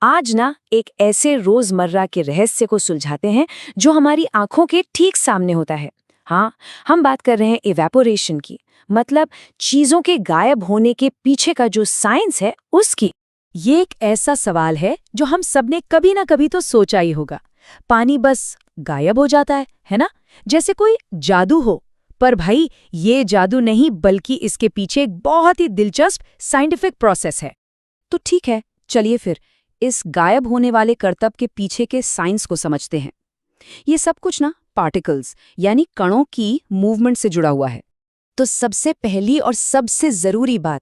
आज ना एक ऐसे रोजमर्रा के रहस्य को सुलझाते हैं जो हमारी आंखों के ठीक सामने होता है। हाँ, हम बात कर रहे हैं इवेपोरेशन की, मतलब चीजों के गायब होने के पीछे का जो साइंस है उसकी। ये एक ऐसा सवाल है जो हम सबने कभी ना कभी तो सोचा ही होगा। पानी बस गायब हो जाता है ना? जैसे कोई जादू हो। पर भाई, ये जादू नहीं, बल्कि इसके पीछे एक बहुत ही दिलचस्प साइंटिफिक प्रोसेस है। तो ठीक है, चलिए फिर इस गायब होने वाले करतब के पीछे के साइंस को समझते हैं। ये सब कुछ ना पार्टिकल्स यानी कणों की मूवमेंट से जुड़ा हुआ है। तो सबसे पहली और सबसे जरूरी बात,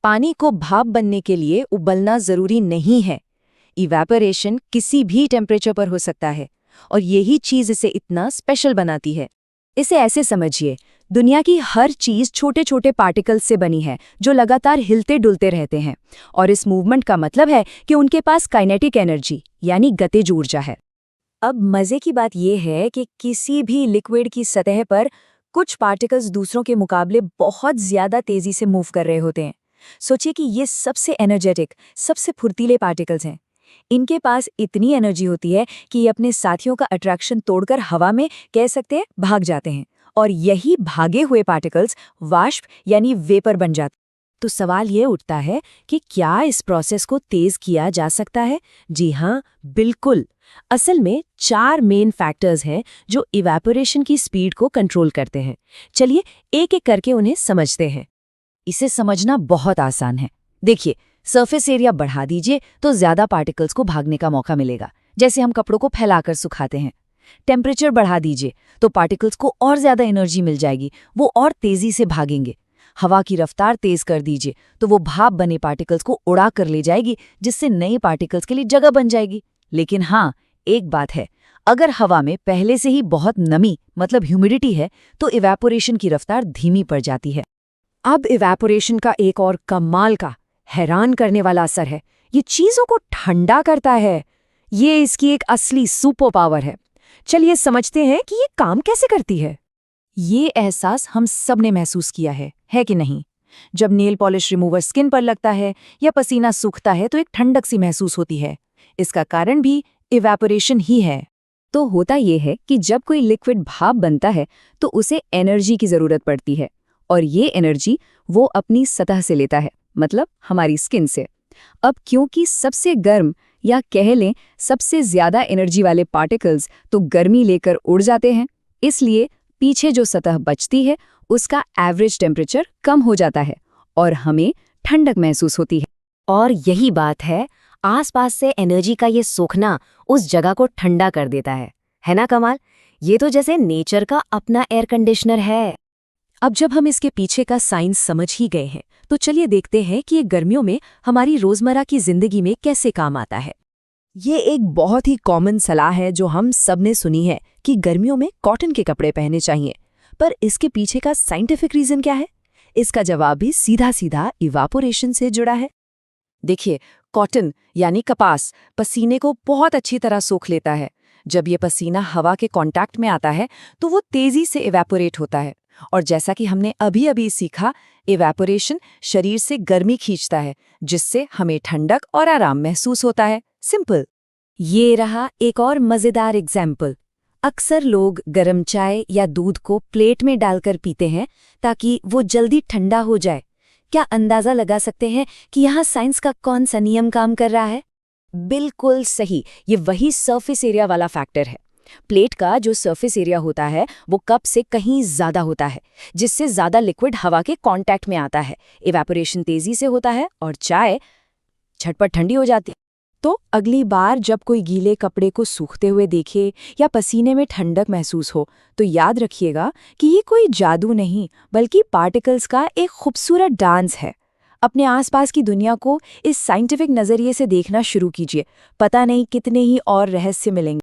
पानी को भाप बनने के लिए उबलना जरूरी नहीं है। इवेपोरेशन किसी भी टेम्परेचर पर हो सकता है और यही चीज इसे इतना स्पेशल बनाती है। इसे ऐसे समझिए, दुनिया की हर चीज छोटे छोटे पार्टिकल्स से बनी है जो लगातार हिलते डुलते रहते हैं, और इस मूवमेंट का मतलब है कि उनके पास काइनेटिक एनर्जी यानी गतिज ऊर्जा है। अब मजे की बात यह है कि किसी भी लिक्विड की सतह पर कुछ पार्टिकल्स दूसरों के मुकाबले बहुत ज्यादा तेजी से मूव कर रहे होते हैं। सोचिए कि ये सबसे एनर्जेटिक, सबसे फुर्तीले पार्टिकल्स हैं। इनके पास इतनी एनर्जी होती है कि ये अपने साथियों का अट्रैक्शन तोड़कर हवा में, कह सकते हैं, भाग जाते हैं, और यही भागे हुए पार्टिकल्स वाष्प यानी वेपर बन जाते। तो सवाल ये उठता है कि क्या इस प्रोसेस को तेज किया जा सकता है? जी हाँ, बिल्कुल। असल में 4 मेन फैक्टर्स हैं जो इवेपोरेशन की स्पीड को कंट्रोल करते हैं। चलिए एक एक करके उन्हें समझते हैं। इसे समझना बहुत आसान है। देखिए, सरफेस एरिया बढ़ा दीजिए तो ज्यादा पार्टिकल्स को भागने का मौका मिलेगा, जैसे हम कपड़ों को फैलाकर सुखाते हैं। टेम्परेचर बढ़ा दीजिए तो पार्टिकल्स को और ज्यादा एनर्जी मिल जाएगी, वो और तेजी से भागेंगे। हवा की रफ्तार तेज कर दीजिए तो वो भाप बने पार्टिकल्स को उड़ा कर ले जाएगी, जिससे नए पार्टिकल्स के लिए जगह बन जाएगी। लेकिन हाँ, एक बात है, अगर हवा में पहले से ही बहुत नमी मतलब ह्यूमिडिटी है तो इवेपोरेशन की रफ्तार धीमी पड़ जाती है। अब इवेपोरेशन का एक और कमाल का, हैरान करने वाला असर है, ये चीजों को ठंडा करता है। ये इसकी एक असली सुपर पावर है। चलिए समझते हैं कि ये काम कैसे करती है। ये एहसास हम सब ने महसूस किया है कि नहीं? जब नेल पॉलिश रिमूवर स्किन पर लगता है या पसीना सूखता है तो एक ठंडक सी महसूस होती है। इसका कारण भी इवेपोरेशन ही है। तो होता ये है कि जब कोई लिक्विड भाप बनता है तो उसे एनर्जी की जरूरत पड़ती है, और ये एनर्जी वो अपनी सतह से लेता है, मतलब हमारी स्किन से। अब क्योंकि सबसे गर्म या कह लें सबसे ज्यादा एनर्जी वाले पार्टिकल्स तो गर्मी लेकर उड़ जाते हैं, इसलिए पीछे जो सतह बचती है उसका एवरेज टेम्परेचर कम हो जाता है और हमें ठंडक महसूस होती है। और यही बात है, आसपास से एनर्जी का ये सोखना उस जगह को ठंडा कर देता है ना कमाल? ये तो जैसे नेचर का अपना एयर कंडीशनर है। अब जब हम इसके पीछे का साइंस समझ ही गए हैं तो चलिए देखते हैं कि ये गर्मियों में हमारी रोजमर्रा की जिंदगी में कैसे काम आता है। ये एक बहुत ही कॉमन सलाह है जो हम सब ने सुनी है कि गर्मियों में कॉटन के कपड़े पहनने चाहिए, पर इसके पीछे का साइंटिफिक रीजन क्या है? इसका जवाब भी सीधा सीधा इवापोरेशन से जुड़ा है। देखिए, कॉटन यानी कपास पसीने को बहुत अच्छी तरह सोख लेता है। जब ये पसीना हवा के कांटेक्ट में आता है तो वो तेजी से इवेपोरेट होता है, और जैसा कि हमने अभी अभी सीखा, इवेपोरेशन शरीर से गर्मी खींचता है, जिससे हमें ठंडक और आराम महसूस होता है। सिंपल। ये रहा एक और मजेदार एग्जाम्पल। अक्सर लोग गर्म चाय या दूध को प्लेट में डालकर पीते हैं ताकि वो जल्दी ठंडा हो जाए। क्या अंदाजा लगा सकते हैं कि यहाँ साइंस का कौन सा नियम काम कर रहा है? बिल्कुल सही, ये वही सरफेस एरिया वाला फैक्टर है। प्लेट का जो सरफेस एरिया होता है वो कप से कहीं ज्यादा होता है, जिससे ज्यादा लिक्विड हवा के कांटेक्ट में आता है। इवेपोरेशन तेजी से होता है और चाय झटपट ठंडी हो जाती है। तो अगली बार जब कोई गीले कपड़े को सूखते हुए देखे या पसीने में ठंडक महसूस हो तो याद रखिएगा कि ये कोई जादू नहीं, बल्कि पार्टिकल्स का एक खूबसूरत डांस है। अपने आसपास की दुनिया को इस साइंटिफिक नजरिए से देखना शुरू कीजिए, पता नहीं कितने ही और रहस्य मिलेंगे।